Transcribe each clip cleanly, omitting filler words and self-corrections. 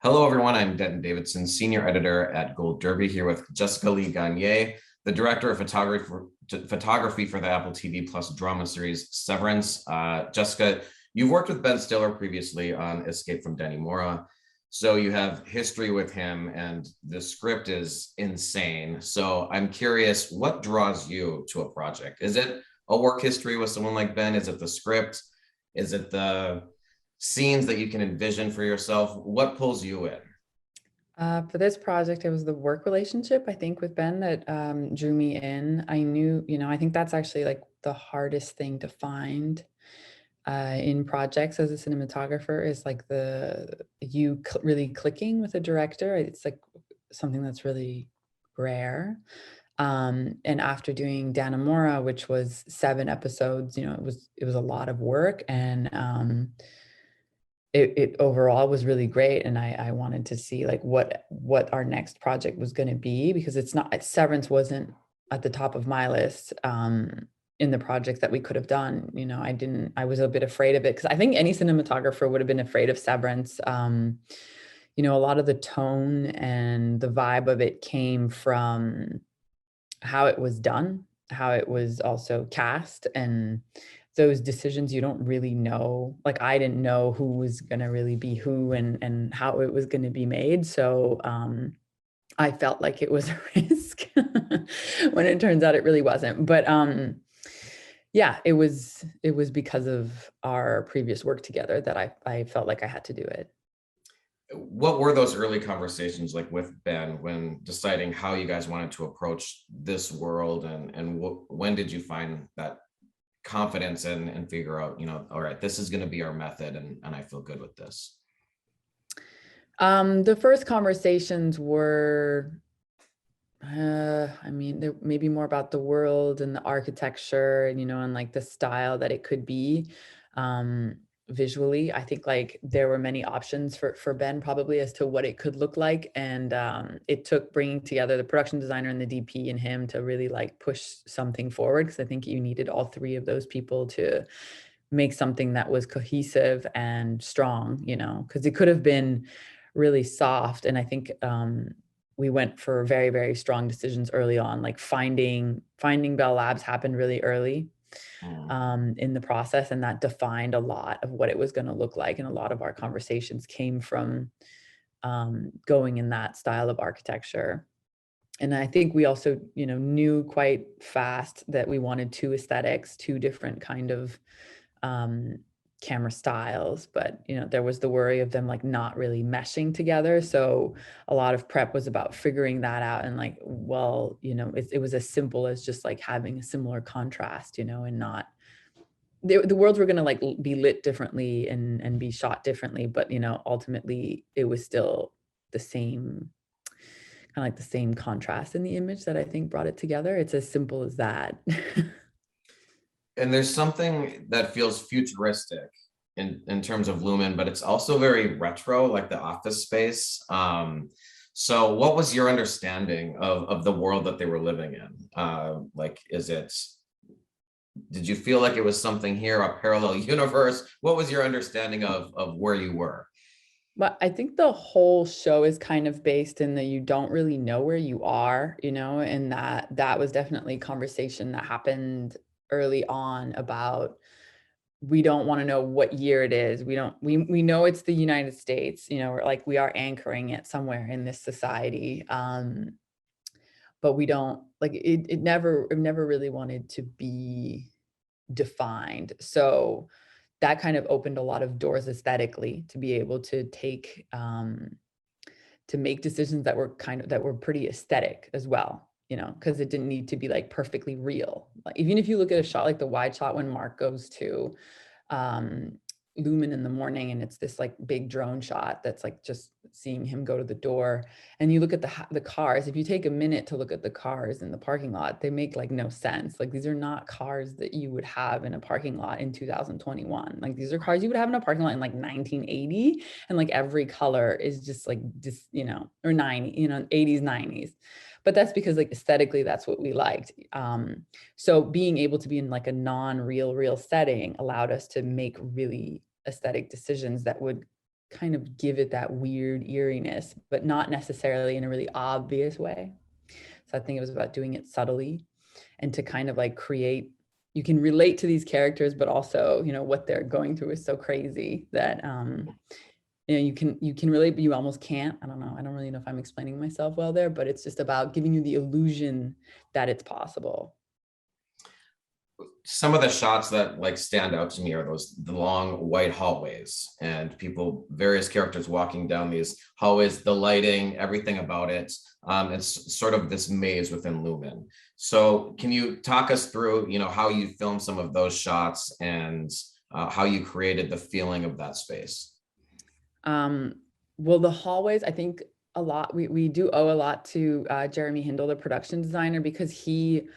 Hello, everyone. I'm Denton Davidson, senior editor at Gold Derby, here with Jessica Lee Gagné, the director of photography for the Apple TV Plus drama series Severance. Jessica, you've worked with Ben Stiller previously on Escape from Dannemora, so you have history with him, and the script is insane. So I'm curious, what draws you to a project? Is it a work history with someone like Ben? Is it the script? Is it the scenes that you can envision for yourself? What pulls you in? For this project, it was the work relationship, I think, with Ben that drew me in. I knew, I think that's actually like the hardest thing to find in projects as a cinematographer is like really clicking with a director. It's like something that's really rare. And after doing Dannemora, which was 7 episodes, it was a lot of work, and it overall was really great. And I wanted to see like what our next project was going to be, because Severance wasn't at the top of my list in the projects that we could have done. I was a bit afraid of it because I think any cinematographer would have been afraid of Severance. A lot of the tone and the vibe of it came from how it was done, how it was also cast, and those decisions you don't really know. Like, I didn't know who was going to really be who, and how it was going to be made. So I felt like it was a risk when it turns out it really wasn't. But yeah, it was because of our previous work together that I felt like I had to do it. What were those early conversations like with Ben when deciding how you guys wanted to approach this world, and when did you find that confidence and figure out, all right, this is going to be our method, and I feel good with this? The first conversations were, they're maybe more about the world and the architecture, and like the style that it could be. Visually, I think like there were many options for Ben probably as to what it could look like. And it took bringing together the production designer and the DP and him to really like push something forward, because I think you needed all three of those people to make something that was cohesive and strong, because it could have been really soft. And I think we went for very, very strong decisions early on, like finding Bell Labs happened really early in the process, and that defined a lot of what it was going to look like. And a lot of our conversations came from going in that style of architecture. And I think we also, knew quite fast that we wanted two aesthetics, two different kind of camera styles, but there was the worry of them like not really meshing together. So a lot of prep was about figuring that out, and like, well, it was as simple as just like having a similar contrast, and not the worlds were going to like be lit differently and be shot differently, but ultimately it was still the same, kind of like the same contrast in the image that I think brought it together. It's as simple as that. And there's something that feels futuristic in terms of Lumen, but it's also very retro, like the office space. So what was your understanding of the world that they were living in? Did you feel like it was something here, a parallel universe? What was your understanding of where you were? But I think the whole show is kind of based in that you don't really know where you are, and that was definitely a conversation that happened early on about, we don't want to know what year it is. We know it's the United States, we're like, we are anchoring it somewhere in this society. But we don't like it never really wanted to be defined. So that kind of opened a lot of doors aesthetically to be able to to make decisions that were pretty aesthetic as well, because it didn't need to be like perfectly real. Like, even if you look at a shot like the wide shot when Mark goes to um Lumen in the morning, and it's this like big drone shot that's like just seeing him go to the door, and you look at the cars. If you take a minute to look at the cars in the parking lot, they make like no sense. Like, these are not cars that you would have in a parking lot in 2021. Like, these are cars you would have in a parking lot in like 1980, and like every color is just like or 90, 80s, 90s. But that's because like aesthetically that's what we liked. So being able to be in like a non-real real setting allowed us to make really aesthetic decisions that would kind of give it that weird eeriness, but not necessarily in a really obvious way. So I think it was about doing it subtly and to kind of like create, you can relate to these characters, but also, you know, what they're going through is so crazy that you know, you can relate, but you almost can't. I don't know. I don't really know if I'm explaining myself well there, but it's just about giving you the illusion that it's possible. Some of the shots that like stand out to me are the long white hallways and people, various characters walking down these hallways, the lighting, everything about it. It's sort of this maze within Lumen. So can you talk us through, you know, how you filmed some of those shots and how you created the feeling of that space? Um, well, the hallways, I think a lot, we do owe a lot to Jeremy Hindle, the production designer, because he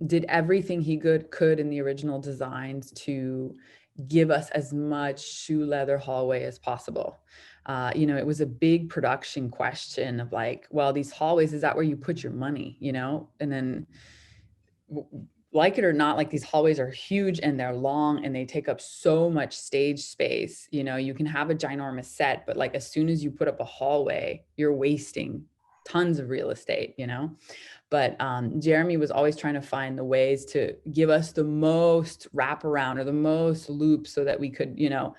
did everything he could in the original designs to give us as much shoe leather hallway as possible. You know, it was a big production question of like, well, these hallways, is that where you put your money, you know? And then like it or not, like these hallways are huge and they're long and they take up so much stage space. You know, you can have a ginormous set, but like as soon as you put up a hallway, you're wasting tons of real estate, you know? But Jeremy was always trying to find the ways to give us the most wraparound or the most loops so that we could, you know,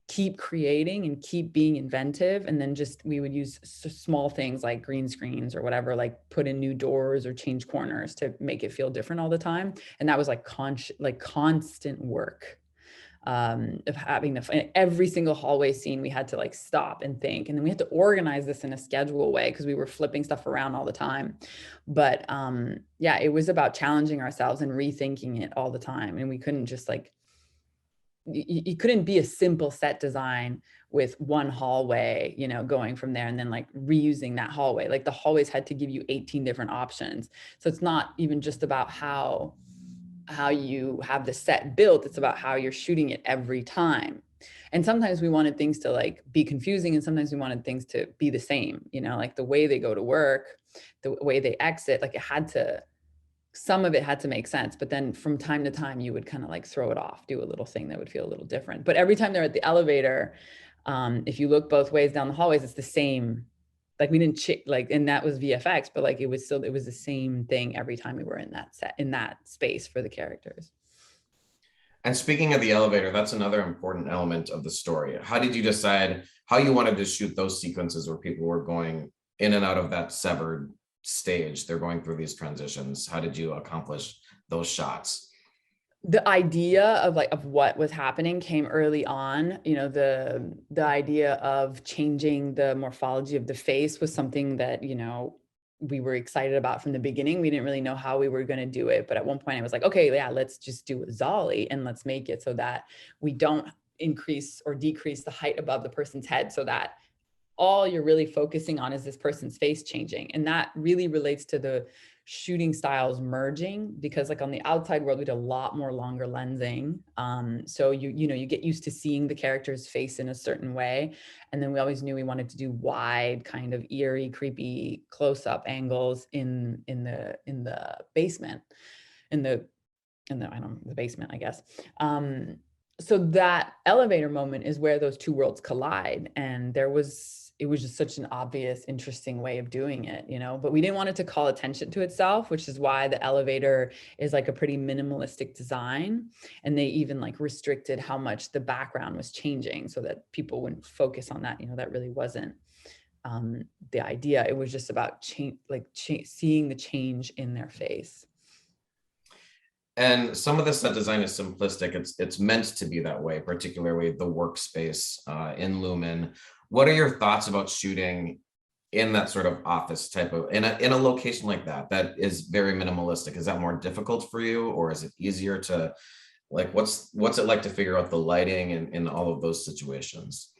keep creating and keep being inventive. And then just we would use small things like green screens or whatever, like put in new doors or change corners to make it feel different all the time. And that was like constant work of having every single hallway scene. We had to like stop and think, and then we had to organize this in a schedule way because we were flipping stuff around all the time. But yeah, it was about challenging ourselves and rethinking it all the time. And we couldn't just like, you couldn't be a simple set design with one hallway, you know, going from there and then like reusing that hallway. Like the hallways had to give you 18 different options. So it's not even just about how you have the set built, it's about how you're shooting it every time. And sometimes we wanted things to like be confusing and sometimes we wanted things to be the same, you know, like the way they go to work, the way they exit, like it had to, some of it had to make sense, but then from time to time you would kind of like throw it off, do a little thing that would feel a little different. But every time they're at the elevator, if you look both ways down the hallways, it's the same. Like we didn't like, and that was VFX, but like it was still, it was the same thing every time we were in that set, in that space for the characters. And speaking of the elevator, that's another important element of the story. How did you decide how you wanted to shoot those sequences where people were going in and out of that severed stage? They're going through these transitions. How did you accomplish those shots? The idea of like of what was happening came early on. You know, the idea of changing the morphology of the face was something that, you know, we were excited about from the beginning. We didn't really know how we were going to do it, but at one point I was like, okay, yeah, let's just do a Zolly and let's make it so that we don't increase or decrease the height above the person's head, so that all you're really focusing on is this person's face changing. And that really relates to the shooting styles merging, because like on the outside world, we did a lot more longer lensing. So you know, you get used to seeing the character's face in a certain way. And then we always knew we wanted to do wide, kind of eerie, creepy close-up angles in the basement, in the I don't know, the basement, I guess. So that elevator moment is where those two worlds collide. And it was just such an obvious, interesting way of doing it, you know, but we didn't want it to call attention to itself, which is why the elevator is like a pretty minimalistic design. And they even like restricted how much the background was changing so that people wouldn't focus on that. You know, that really wasn't the idea. It was just about seeing the change in their face. And some of the set design is simplistic. It's meant to be that way, particularly the workspace in Lumen. What are your thoughts about shooting in that sort of office type of in a location like that is very minimalistic? Is that more difficult for you, or is it easier to like what's it like to figure out the lighting and in all of those situations?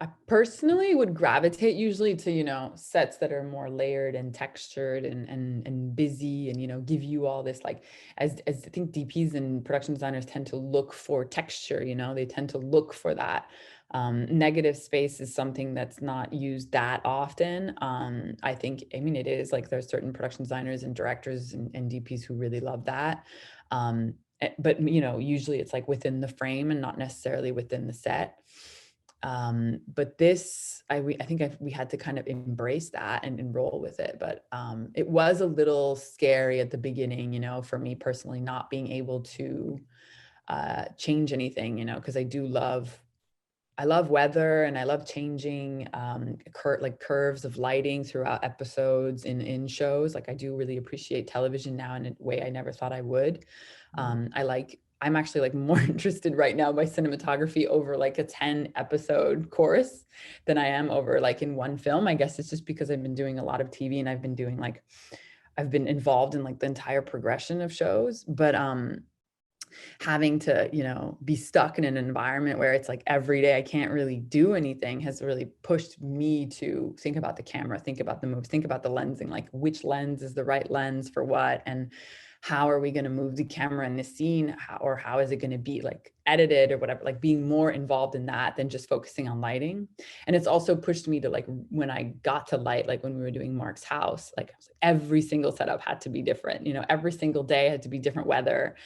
I personally would gravitate usually to, you know, sets that are more layered and textured and busy and, you know, give you all this like, as I think DPs and production designers tend to look for texture, you know, they tend to look for that. Negative space is something that's not used that often. I think, I mean, it is like there's certain production designers and directors and DPs who really love that. But, you know, usually it's like within the frame and not necessarily within the set. But this, I think we had to kind of embrace that and roll with it. But it was a little scary at the beginning, you know, for me personally, not being able to change anything, you know, because I love weather and I love changing like curves of lighting throughout episodes in shows. Like I do really appreciate television now in a way I never thought I would. I'm actually like more interested right now by cinematography over like a 10 episode course than I am over like in one film. I guess it's just because I've been doing a lot of TV and I've been involved in like the entire progression of shows. But having to, you know, be stuck in an environment where it's like every day I can't really do anything has really pushed me to think about the camera, think about the moves, think about the lensing, like which lens is the right lens for what, and how are we going to move the camera in this scene, or how is it going to be like edited or whatever, like being more involved in that than just focusing on lighting. And it's also pushed me to like, when I got to light, like when we were doing Mark's house, like every single setup had to be different, you know, every single day had to be different weather.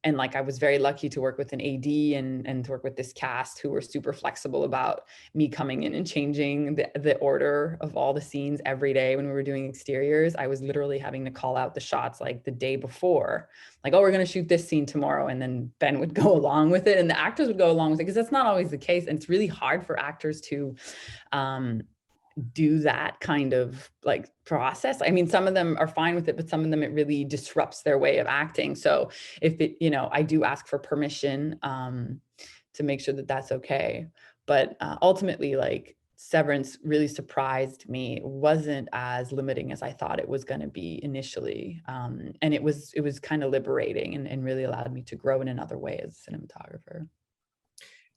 And like I was very lucky to work with an AD and to work with this cast who were super flexible about me coming in and changing the order of all the scenes every day. When we were doing exteriors, I was literally having to call out the shots like the day before, like, oh, we're going to shoot this scene tomorrow. And then Ben would go along with it and the actors would go along with it, because that's not always the case. And it's really hard for actors to do that kind of like process. I mean, some of them are fine with it, but some of them it really disrupts their way of acting. So if it, you know, I do ask for permission to make sure that that's okay. But ultimately, like Severance really surprised me. It wasn't as limiting as I thought it was going to be initially. And it was kind of liberating and really allowed me to grow in another way as a cinematographer.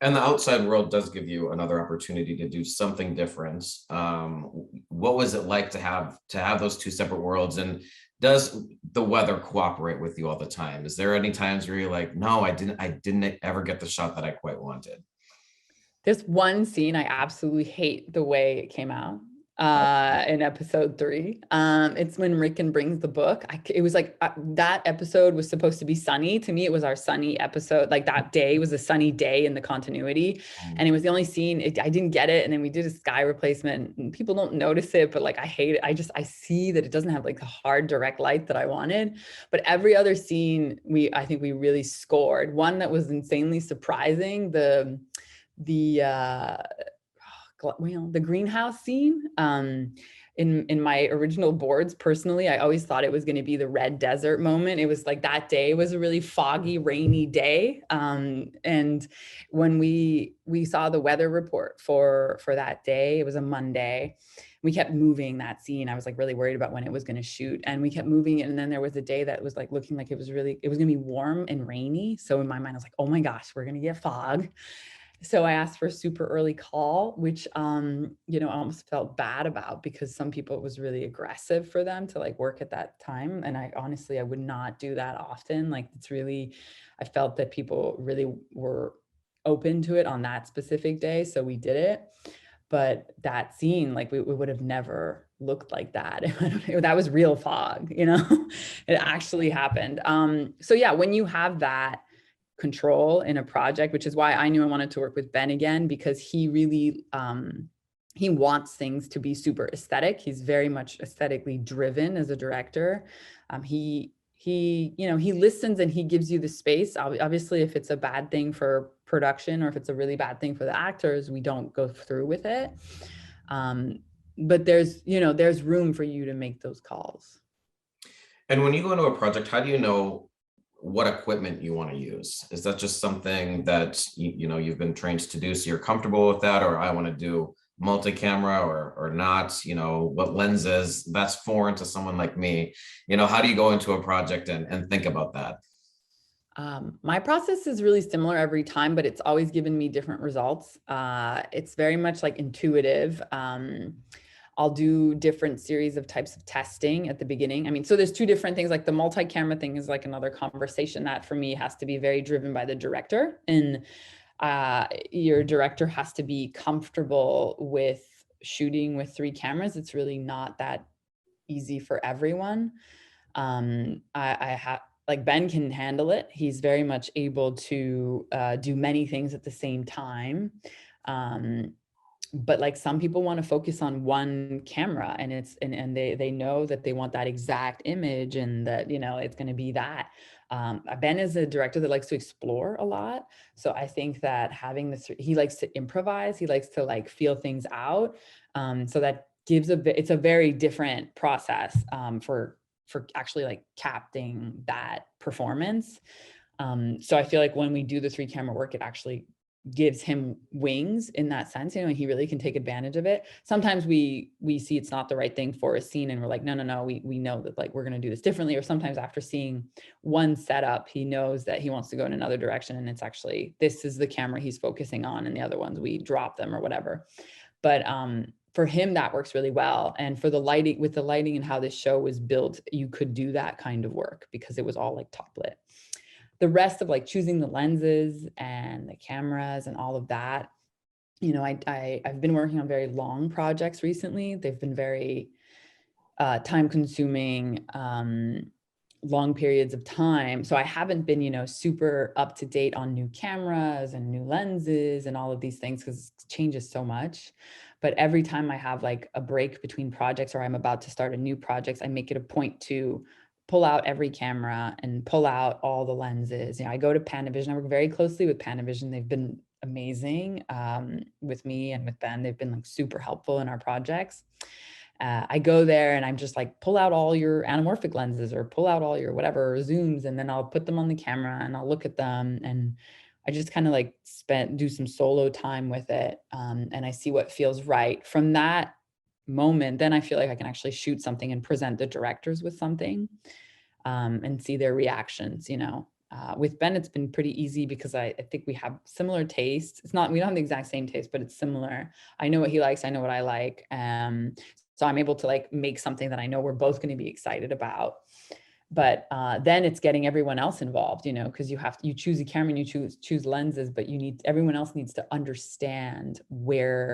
And the outside world does give you another opportunity to do something different. What was it like to have those two separate worlds? And does the weather cooperate with you all the time? Is there any times where you're like, no, I didn't ever get the shot that I quite wanted? There's one scene I absolutely hate the way it came out in episode 3. It's when Rickon brings the book. It was like that episode was supposed to be sunny. To me, it was our sunny episode. Like that day was a sunny day in the continuity. And it was the only scene. I didn't get it. And then we did a sky replacement and people don't notice it, but like I hate it. I see that it doesn't have like the hard direct light that I wanted. But every other scene, I think we really scored. One that was insanely surprising, the greenhouse scene. In my original boards, personally, I always thought it was going to be the red desert moment. It was like that day was a really foggy, rainy day. And when we saw the weather report for that day, it was a Monday. We kept moving that scene. I was like really worried about when it was going to shoot, and we kept moving it. And then there was a day that was like looking like it was going to be warm and rainy. So in my mind, I was like, oh my gosh, we're going to get fog. So I asked for a super early call, which, you know, I almost felt bad about, because some people, it was really aggressive for them to like work at that time. And I honestly would not do that often. Like I felt that people really were open to it on that specific day. So we did it. But that scene, like we would have never looked like that. That was real fog, you know, it actually happened. So yeah, when you have that control in a project, which is why I knew I wanted to work with Ben again, because he really he wants things to be super aesthetic. He's very much aesthetically driven as a director. He you know, he listens and he gives you the space. Obviously, if it's a bad thing for production or if it's a really bad thing for the actors, we don't go through with it. But there's, you know, there's room for you to make those calls. And when you go into a project, how do you know what equipment you want to use? Is that just something that you know you've been trained to do, so you're comfortable with that, or I want to do multi-camera or not? You know, what lenses? That's foreign to someone like me. You know, how do you go into a project and think about that? My process is really similar every time, but it's always given me different results. It's very much like intuitive. I'll do different series of types of testing at the beginning. I mean, so there's two different things. Like the multi-camera thing is like another conversation that for me has to be very driven by the director. And your director has to be comfortable with shooting with 3 cameras. It's really not that easy for everyone. like Ben can handle it. He's very much able to do many things at the same time. But like some people want to focus on one camera, and and they know that they want that exact image, and that, you know, it's going to be that. Ben is a director that likes to explore a lot. So I think that having this, he likes to improvise. He likes to like feel things out. So that gives it's a very different process for actually like capturing that performance. So I feel like when we do the 3 camera work, it actually gives him wings in that sense. You know, he really can take advantage of it. Sometimes we see it's not the right thing for a scene, and we're like, no, we know that like we're going to do this differently. Or sometimes after seeing one setup, he knows that he wants to go in another direction, and it's actually, this is the camera he's focusing on, and the other ones we drop them or whatever. But for him, that works really well. And for the lighting, with the lighting and how this show was built, you could do that kind of work because it was all like top lit. The rest of like choosing the lenses and the cameras and all of that, you know, I've been working on very long projects recently. They've been very time consuming, long periods of time. So I haven't been, you know, super up to date on new cameras and new lenses and all of these things because it changes so much. But every time I have like a break between projects, or I'm about to start a new project, I make it a point to pull out every camera and pull out all the lenses. You know, I go to Panavision. I work very closely with Panavision. They've been amazing with me and with Ben. They've been like super helpful in our projects. I go there and I'm just like, pull out all your anamorphic lenses, or pull out all your whatever zooms, and then I'll put them on the camera and I'll look at them, and I just kind of like do some solo time with it, and I see what feels right. From that moment, then I feel like I can actually shoot something and present the directors with something, and see their reactions. You know, with Ben, it's been pretty easy because I think we have similar tastes. It's not, we don't have the exact same taste, but it's similar. I know what he likes, I know what I like. So I'm able to like make something that I know we're both going to be excited about. But then it's getting everyone else involved, you know, because you choose a camera and you choose lenses, but everyone else needs to understand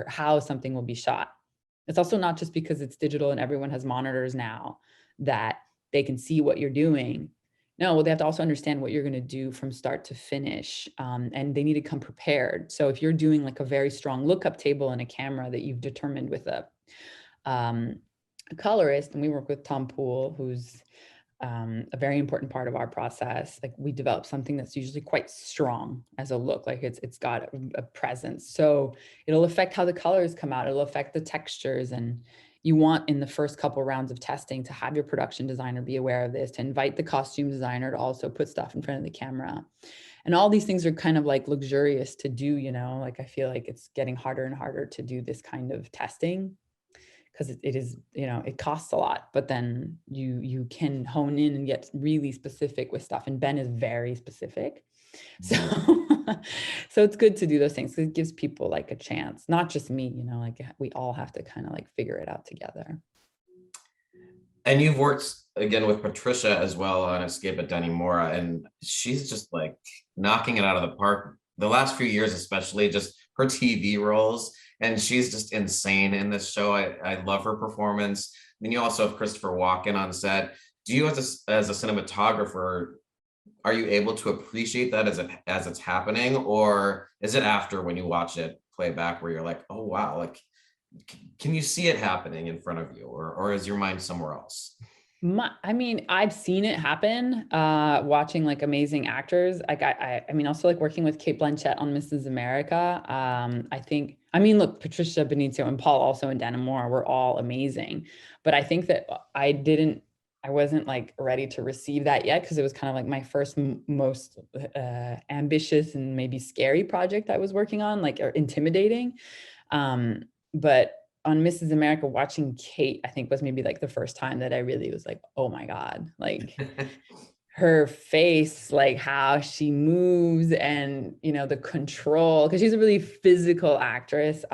how something will be shot. It's also not just because it's digital and everyone has monitors now that they can see what you're doing. No, well, they have to also understand what you're going to do from start to finish, and they need to come prepared. So if you're doing like a very strong lookup table in a camera that you've determined with a colorist, and we work with Tom Poole, who's a very important part of our process. Like we develop something that's usually quite strong as a look, like it's got a presence. So it'll affect how the colors come out. It'll affect the textures. And you want in the first couple rounds of testing to have your production designer be aware of this, to invite the costume designer to also put stuff in front of the camera. And all these things are kind of like luxurious to do, you know, like I feel like it's getting harder and harder to do this kind of testing, because it is, you know, it costs a lot, but then you can hone in and get really specific with stuff. And Ben is very specific. So, so it's good to do those things, because it gives people like a chance, not just me, you know, like we all have to kind of like figure it out together. And you've worked again with Patricia as well on Escape at Dannemora, and she's just like knocking it out of the park the last few years, especially just her TV roles. And she's just insane in this show. I love her performance. Then you also have Christopher Walken on set. Do you, as a cinematographer, are you able to appreciate that as it's happening, or is it after, when you watch it play back, where you're like, oh wow, like can you see it happening in front of you, or is your mind somewhere else? I mean, I've seen it happen, watching like amazing actors. Like I mean, also like working with Kate Blanchett on Mrs. America. I think, I mean, look, Patricia Benicio and Paul also in Dannemora were all amazing. But I think that I wasn't like ready to receive that yet, because it was kind of like my first most ambitious and maybe scary project I was working on, like, or intimidating. But on Mrs. America, watching Kate, I think was maybe like the first time that I really was like, oh my God, like her face, like how she moves, and, you know, the control, because she's a really physical actress.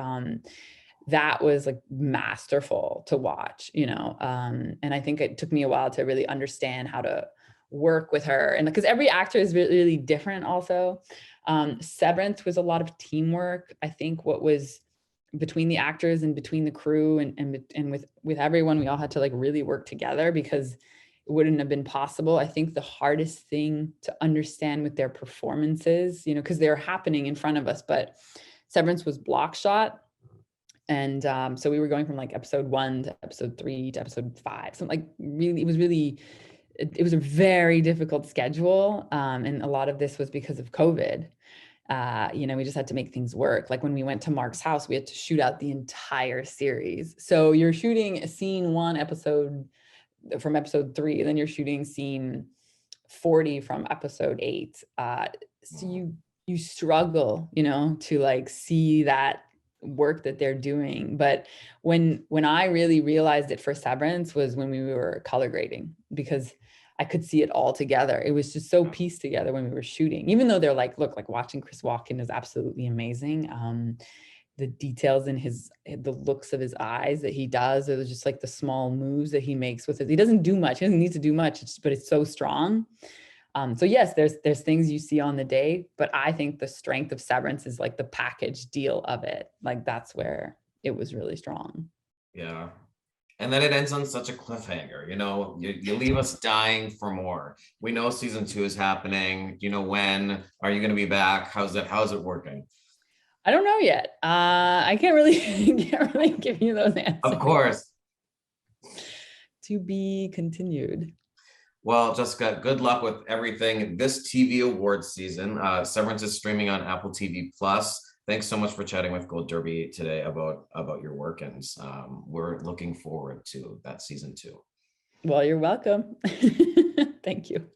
That was like masterful to watch, you know. And I think it took me a while to really understand how to work with her. And because every actor is really, really different also. Severance was a lot of teamwork. I think what was between the actors and between the crew and with everyone, we all had to like really work together, because it wouldn't have been possible. I think the hardest thing to understand with their performances, you know, because they're happening in front of us, but Severance was block shot. And so we were going from like episode 1 to episode 3 to episode 5. So like really, it was a very difficult schedule. And a lot of this was because of COVID. You know, we just had to make things work. Like when we went to Mark's house, we had to shoot out the entire series. So you're shooting a scene 1 episode from episode 3, and then you're shooting scene 40 from episode 8. So you struggle, you know, to like see that work that they're doing. But when I really realized it for Severance was when we were color grading, because I could see it all together. It was just so pieced together when we were shooting, even though they're like, look, like watching Chris Walken is absolutely amazing. The details in the looks of his eyes that he does, or just like the small moves that he makes with it. He doesn't do much. He doesn't need to do much, but it's so strong. So yes, there's things you see on the day, but I think the strength of Severance is like the package deal of it. Like that's where it was really strong. Yeah. And then it ends on such a cliffhanger, you know, you leave us dying for more. We know season 2 is happening. You know, when are you going to be back? How's it working? I don't know yet. I can't really give you those answers. Of course. To be continued. Well, Jessica, good luck with everything this TV awards season. Severance is streaming on Apple TV Plus. Thanks so much for chatting with Gold Derby today about your work, and we're looking forward to that season 2. Well, you're welcome. Thank you.